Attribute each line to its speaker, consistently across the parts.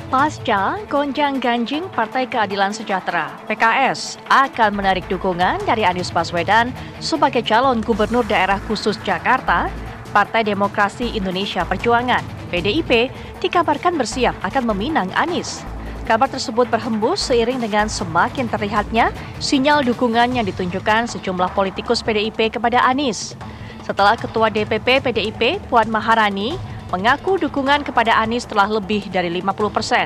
Speaker 1: Pasca gonjang-ganjing Partai Keadilan Sejahtera (PKS) akan menarik dukungan dari Anies Baswedan sebagai calon gubernur daerah khusus Jakarta, Partai Demokrasi Indonesia Perjuangan (PDIP) dikabarkan bersiap akan meminang Anies. Kabar tersebut berhembus seiring dengan semakin terlihatnya sinyal dukungan yang ditunjukkan sejumlah politikus PDIP kepada Anies. Setelah Ketua DPP PDIP Puan Maharani mengaku dukungan kepada Anies telah lebih dari 50%.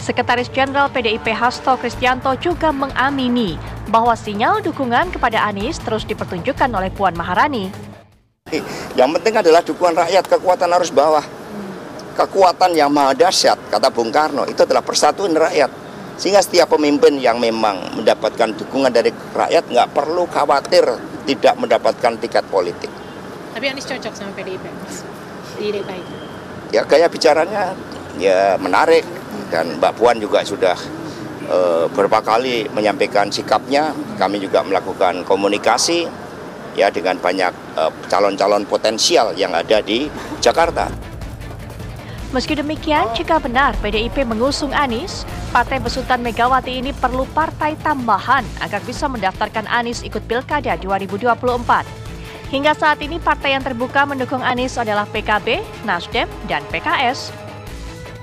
Speaker 1: Sekretaris Jenderal PDIP Hasto Kristianto juga mengamini bahwa sinyal dukungan kepada Anies terus dipertunjukkan oleh Puan Maharani.
Speaker 2: Yang penting adalah dukungan rakyat, kekuatan arus bawah. Kekuatan yang maha dahsyat, kata Bung Karno, itu adalah persatuan rakyat. Sehingga setiap pemimpin yang memang mendapatkan dukungan dari rakyat nggak perlu khawatir tidak mendapatkan tiket politik.
Speaker 3: Tapi Anies cocok sama PDIP, Mas? Di DKI.
Speaker 2: Ya gaya bicaranya ya menarik, dan Mbak Puan juga sudah beberapa kali menyampaikan sikapnya. Kami juga melakukan komunikasi ya dengan banyak calon-calon potensial yang ada di Jakarta.
Speaker 1: Meski demikian, jika benar PDIP mengusung Anies, Partai Besutan Megawati ini perlu partai tambahan agar bisa mendaftarkan Anies ikut Pilkada 2024. Hingga saat ini partai yang terbuka mendukung Anies adalah PKB, Nasdem, dan PKS.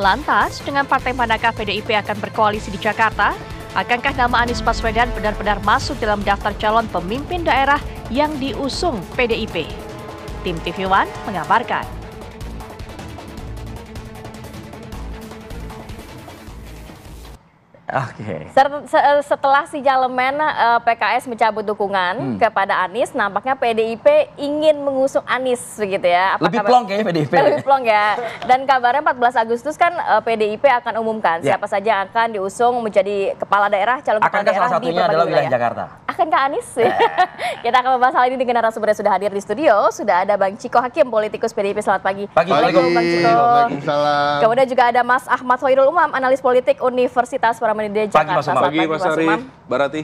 Speaker 1: Lantas, dengan partai manakah PDIP akan berkoalisi di Jakarta? Akankah nama Anies Baswedan benar-benar masuk dalam daftar calon pemimpin daerah yang diusung PDIP? Tim TV One mengabarkan.
Speaker 4: Oke.
Speaker 5: Setelah sinyalemen PKS mencabut dukungan kepada Anies, nampaknya PDIP ingin mengusung Anies begitu ya.
Speaker 4: Lebih plong kayaknya PDIP.
Speaker 5: Lebih plong ya. Dan kabarnya 14 Agustus kan PDIP akan umumkan siapa saja yang akan diusung menjadi kepala daerah, calon kepala daerah
Speaker 4: salah
Speaker 5: di
Speaker 4: satunya adalah wilayah Jakarta.
Speaker 5: Akankah Anies? Kita akan membahas hal ini dengan narasumber yang sudah hadir di studio. Sudah ada Bang Ciko Hakim, politikus PDIP. Selamat pagi.
Speaker 4: Assalamualaikum
Speaker 5: Bang Ciko.
Speaker 6: Waalaikumsalam.
Speaker 5: Kemudian juga ada Mas Ahmad Hoirul Umam, analis politik Universitas Paramadina Jakarta.
Speaker 6: Pagi Mas Arif, Barati.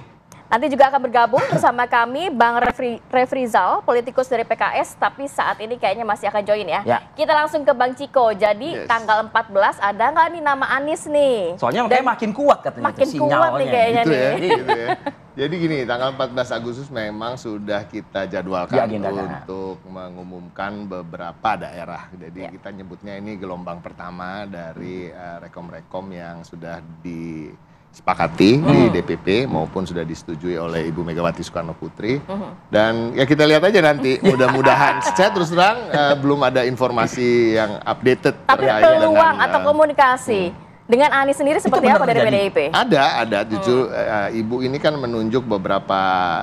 Speaker 5: Nanti juga akan bergabung bersama kami Bang Refrizal, politikus dari PKS, tapi saat ini kayaknya masih akan join ya. Kita langsung ke Bang Ciko. Jadi tanggal 14 ada nggak nih nama Anies nih?
Speaker 4: Soalnya makanya makin kuat katanya.
Speaker 5: Makin kuat nih kayaknya
Speaker 6: gitu
Speaker 5: nih.
Speaker 6: Ya, gitu ya. Jadi gini, tanggal 14 Agustus memang sudah kita jadwalkan untuk mengumumkan beberapa daerah. Jadi kita nyebutnya ini gelombang pertama dari rekom-rekom yang sudah disepakati di DPP maupun sudah disetujui oleh Ibu Megawati Soekarno Putri. Dan ya kita lihat aja nanti, mudah-mudahan. Saya terus terang belum ada informasi yang updated.
Speaker 5: Tapi peluang atau komunikasi dengan Anies sendiri seperti apa dari PDIP?
Speaker 6: Ada. Jujur Ibu ini kan menunjuk beberapa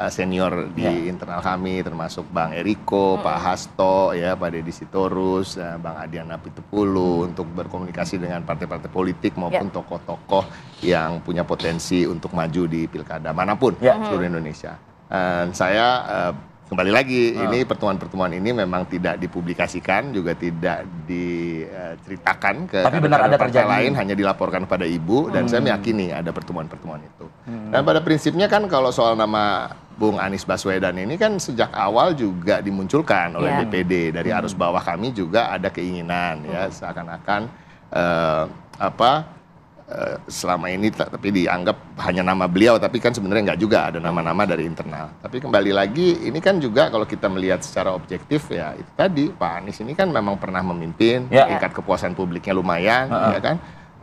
Speaker 6: senior di internal kami, termasuk Bang Eriko, Pak Hasto, ya, Pak Deddy Sitorus, Bang Adian Apitupulu, untuk berkomunikasi dengan partai-partai politik maupun tokoh-tokoh yang punya potensi untuk maju di pilkada manapun seluruh Indonesia. Dan saya kembali lagi, ini pertemuan-pertemuan ini memang tidak dipublikasikan, juga tidak diceritakan ke partai lain, hanya dilaporkan pada Ibu, dan saya meyakini ada pertemuan-pertemuan itu. Dan pada prinsipnya kan kalau soal nama Bung Anies Baswedan ini kan sejak awal juga dimunculkan oleh DPD. Dari arus bawah kami juga ada keinginan ya, seakan-akan selama ini tapi dianggap hanya nama beliau, tapi kan sebenarnya nggak juga, ada nama-nama dari internal. Tapi kembali lagi, ini kan juga kalau kita melihat secara objektif ya, itu tadi Pak Anies ini kan memang pernah memimpin, tingkat kepuasan publiknya lumayan, ya kan.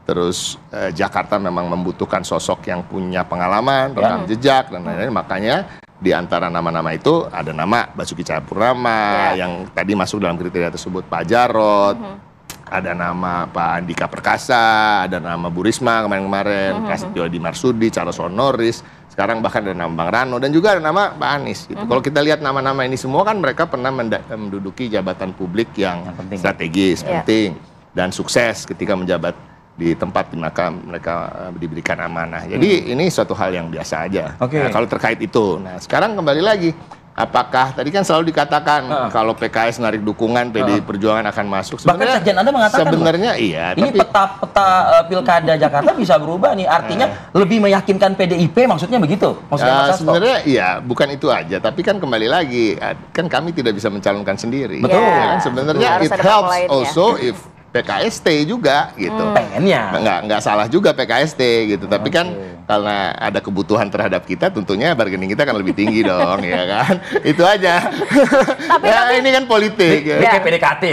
Speaker 6: Terus Jakarta memang membutuhkan sosok yang punya pengalaman, rekam jejak dan lain-lain. Makanya di antara nama-nama itu ada nama Basuki Cahayapurnama yang tadi masuk dalam kriteria tersebut, Pak Jarod. Ada nama Pak Andika Perkasa, ada nama Bu Risma kemarin-kemarin, Prasetyo Edi Marsudi, Charles Honoris, sekarang bahkan ada nama Bang Rano, dan juga ada nama Pak Anies. Gitu. Kalau kita lihat nama-nama ini semua kan mereka pernah menduduki jabatan publik yang strategis, penting, dan sukses ketika menjabat di tempat di maka mereka diberikan amanah. Jadi ini suatu hal yang biasa aja. Nah, kalau terkait itu, nah sekarang kembali lagi. Apakah tadi kan selalu dikatakan kalau PKS narik dukungan PDI Perjuangan akan masuk?
Speaker 4: Bahkan sekjen Anda mengatakan
Speaker 6: sebenarnya iya.
Speaker 4: Ini tapi peta pilkada Jakarta bisa berubah nih. Artinya lebih meyakinkan PDIP, maksudnya begitu? Maksudnya
Speaker 6: sebenarnya iya, bukan itu aja. Tapi kan kembali lagi, kan kami tidak bisa mencalonkan sendiri.
Speaker 4: Betul.
Speaker 6: Ya, kan? Sebenarnya it helps also if PKS stay juga gitu.
Speaker 4: Pengennya.
Speaker 6: Nggak salah juga PKS stay gitu. Tapi kan karena ada kebutuhan terhadap kita, tentunya bargaining kita akan lebih tinggi dong, ya kan? Itu aja. Tapi ini kan politik.
Speaker 4: Ini kayak PDKT.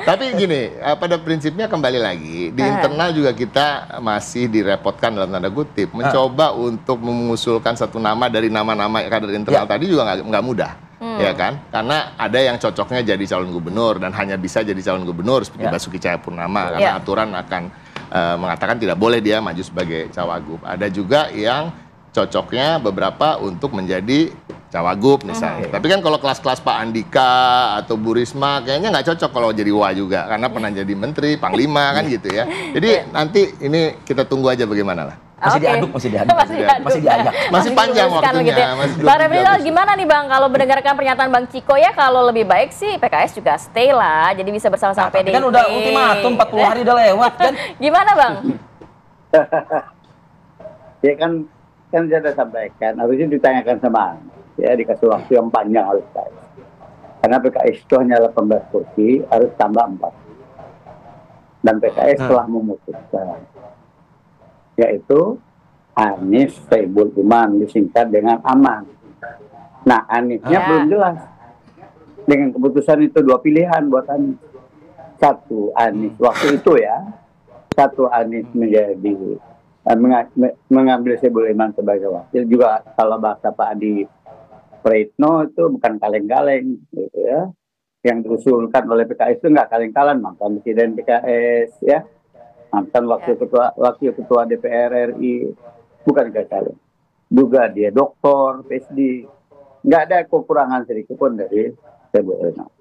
Speaker 6: Tapi gini, pada prinsipnya kembali lagi di internal juga kita masih direpotkan dalam tanda kutip mencoba untuk mengusulkan satu nama dari nama-nama kader internal tadi juga nggak mudah. Ya kan, karena ada yang cocoknya jadi calon gubernur dan hanya bisa jadi calon gubernur seperti Basuki Cahayapurnama karena aturan akan mengatakan tidak boleh dia maju sebagai cawagup. Ada juga yang cocoknya beberapa untuk menjadi cawagup misalnya. Tapi kan kalau kelas-kelas Pak Andika atau Bu Risma kayaknya nggak cocok kalau jadi Wa juga karena pernah jadi menteri, panglima kan gitu ya. Jadi nanti ini kita tunggu aja bagaimana lah.
Speaker 4: Masih diaduk. Masih diayak.
Speaker 6: Masih panjang waktunya.
Speaker 5: Gitu ya. Bang Refrizal gimana nih Bang kalau mendengarkan pernyataan Bang Ciko ya kalau lebih baik sih PKS juga stay lah jadi bisa bersama-sama PDIP.
Speaker 4: Kan udah ultimatum 40 hari udah lewat kan.
Speaker 5: Gimana Bang?
Speaker 7: Ya kan saya sudah sampaikan harusnya ditanyakan sama ya dikasih waktu yang panjang oleh PKS. Karena PKS itu hanya 18 kursi harus tambah 4. Dan PKS telah memutuskan yaitu Anies Soebul Iman disingkat dengan Aman. Nah Aniesnya belum jelas. Dengan keputusan itu 2 pilihan buat Anies. Satu Anies waktu itu ya, satu Anies menjadi mengambil Soebul Iman sebagai wakil. Juga kalau bahasa Pak Adi Praitno itu bukan kaleng-kaleng gitu ya. Yang diusulkan oleh PKS itu nggak kaleng-kaleng, mantan presiden PKS ya. Mantan wakil ketua DPR RI, bukan kaleng. Juga dia doktor, PhD, nggak ada kekurangan sedikit pun dari Soebul Iman.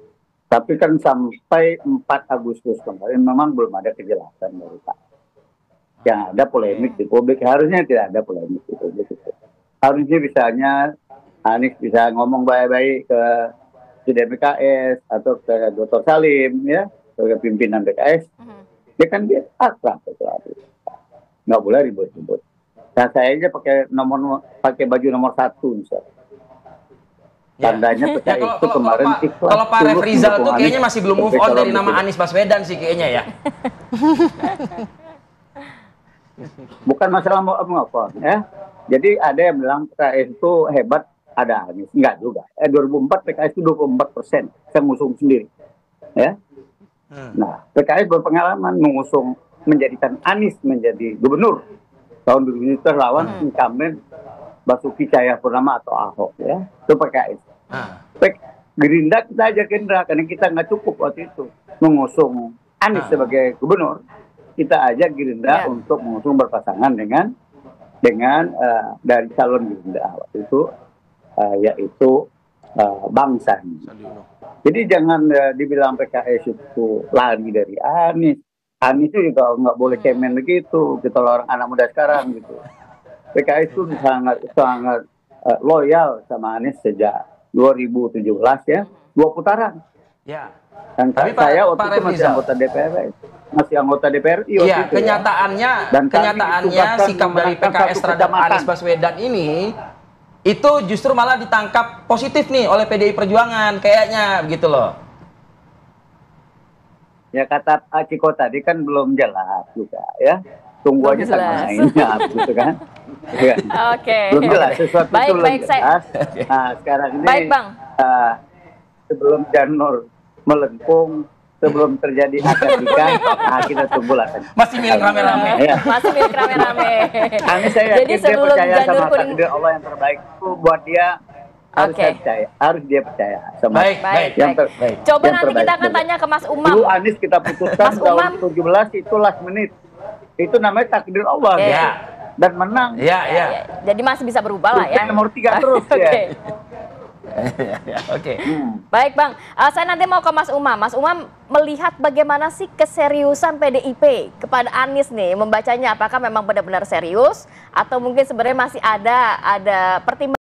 Speaker 7: Tapi kan sampai 4 Agustus kemarin memang belum ada kejelasan dari Pak. Yang ada polemik di publik, harusnya tidak ada polemik di publik. Harusnya misalnya Anies bisa ngomong baik-baik ke presiden PKS atau ke Dr. Salim ya, sebagai pimpinan PKS. Ya kan dia akrab itu, nggak boleh ribut-ribut. Nah saya aja pakai baju nomor 1 misalnya. Tandanya PKS itu kemarin ikhlas.
Speaker 4: Kalau Pak Refrizal tuh kayaknya masih belum move on dari nama Anies Baswedan sih kayaknya ya.
Speaker 7: Bukan masalah mau on ya. Jadi ada yang bilang PKS itu hebat, ada Anies. Enggak juga. 2004 PKS itu 24%. Saya ngusung sendiri. Ya. Nah, PKS berpengalaman mengusung menjadikan Anies menjadi gubernur tahun 2000 lawan incumbent Basuki Cahayapurnama atau Ahok ya. Itu PKS. Gerindra kita aja Gerindra karena kita nggak cukup waktu itu mengusung Anies sebagai gubernur. Kita aja Gerindra untuk mengusung berpasangan dengan dari calon Gerindra waktu itu yaitu Bang Sandi. Jadi jangan dibilang PKS itu lari dari Anies. Anies itu juga nggak boleh kemen begitu. Kita orang anak muda sekarang gitu. PKS itu sangat loyal sama Anies sejak 2017 ya, 2 putaran.
Speaker 4: Ya.
Speaker 7: Dan
Speaker 4: tapi
Speaker 7: saya waktu
Speaker 4: Pak
Speaker 7: itu masih anggota DPR,
Speaker 4: Iya, kenyataannya sikap dari PKS terhadap Anies Baswedan ini itu justru malah ditangkap positif nih oleh PDI Perjuangan kayaknya begitu loh.
Speaker 7: Ya kata Ciko tadi kan belum jelas juga ya. Tunggu aja tanggal mainnya gitu kan.
Speaker 5: Oke.
Speaker 7: Belum jelas sesuatu itu belum jelas. Nah, sekarang ini sebelum janur melengkung, sebelum terjadi akad nikah, nah kita tunggulah kan.
Speaker 4: Masih milik rame-rame.
Speaker 5: Ya. Masih milik rame-rame.
Speaker 7: Jadi sebelum janur kuning Allah yang terbaik itu buat dia harus percaya, harus dia percaya sama
Speaker 4: baik.
Speaker 5: Coba nanti kita akan tanya ke Mas Umam.
Speaker 7: Dulu Anies kita putuskan tahun 17 itu last minute. Itu namanya takdir Allah ya. Dan menang.
Speaker 4: Iya.
Speaker 5: Jadi masih bisa berubah lah ya.
Speaker 7: Nomor 3 terus ya.
Speaker 4: Oke.
Speaker 5: Baik Bang, saya nanti mau ke Mas Umam. Mas Umam melihat bagaimana sih keseriusan PDIP kepada Anies nih, membacanya apakah memang benar-benar serius atau mungkin sebenarnya masih ada pertimbangan